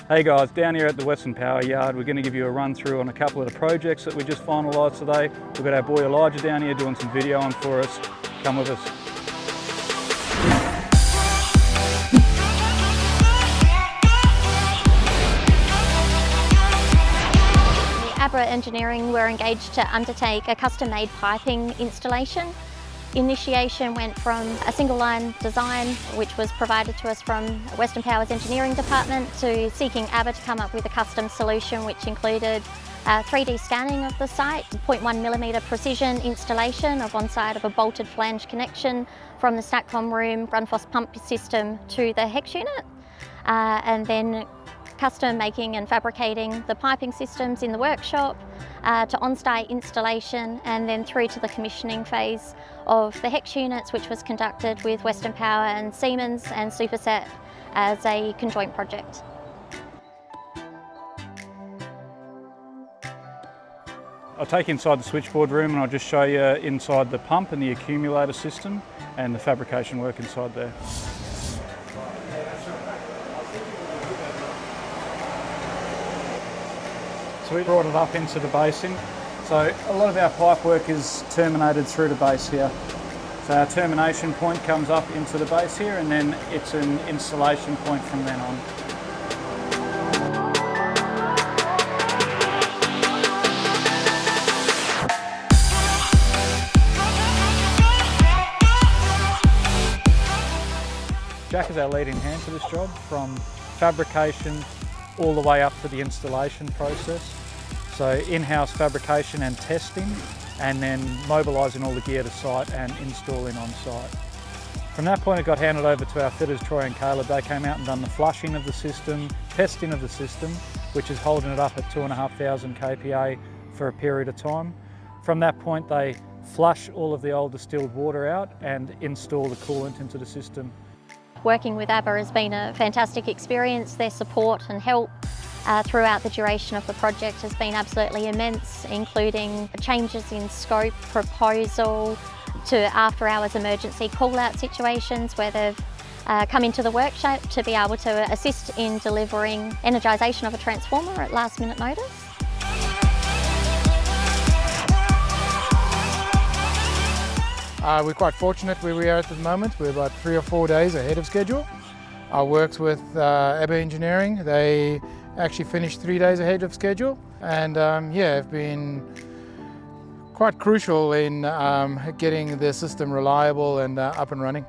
Hey guys, down here at the Western Power Yard, we're going to give you a run through on a couple of the projects that we just finalised today. We've got our boy Elijah down here doing some videoing for us. Come with us. ABRA Engineering were engaged to undertake a custom-made piping installation. Initiation went from a single line design, which was provided to us from Western Power's engineering department, to seeking ABRA to come up with a custom solution which included 3D scanning of the site, 0.1mm precision installation of one side of a bolted flange connection from the STATCOM room Grundfos pump system to the HEX unit, and then custom making and fabricating the piping systems in the workshop, to on-site installation, and then through to the commissioning phase of the HEX units, which was conducted with Western Power and Siemens and Superset as a conjoint project. I'll take you inside the switchboard room and I'll just show you inside the pump and the accumulator system and the fabrication work inside there. So we brought it up into the basin. So a lot of our pipe work is terminated through the base here. So our termination point comes up into the base here, and then it's an installation point from then on. Jack is our leading hand for this job, from fabrication all the way up to the installation process. So in-house fabrication and testing, and then mobilising all the gear to site and installing on site. From that point it got handed over to our fitters Troy and Caleb. They came out and done the flushing of the system, testing of the system, which is holding it up at 2,500 kPa for a period of time. From that point they flush all of the old distilled water out and install the coolant into the system. Working with ABRA has been a fantastic experience. Their support and help throughout the duration of the project has been absolutely immense, including changes in scope, proposal, to after-hours emergency call-out situations where they've come into the workshop to be able to assist in delivering energisation of a transformer at last-minute notice. We're quite fortunate where we are at the moment. We're about 3 or 4 days ahead of schedule. I worked with ABRA Engineering. They actually finished 3 days ahead of schedule, and have been quite crucial in getting the system reliable and up and running.